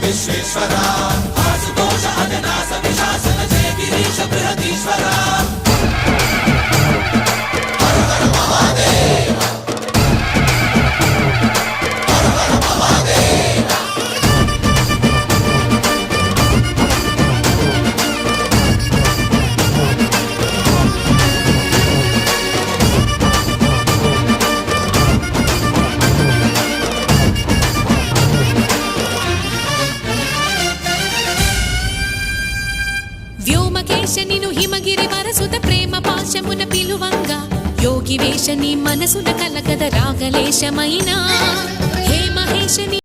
విశ్వేశ్వర ఆశుతోష అజనాస విశాసన జయ గిరీశ బృహదీశ్వర హర హర మహాదేవ హర హర మహాదేవ వ్యోమకేశనిను హిమగిరి వరసుత ప్రేమ పాశమున పిలువంగా యోగి వేషని మనసున కలకద రాగలేశమైనా హే మహేశని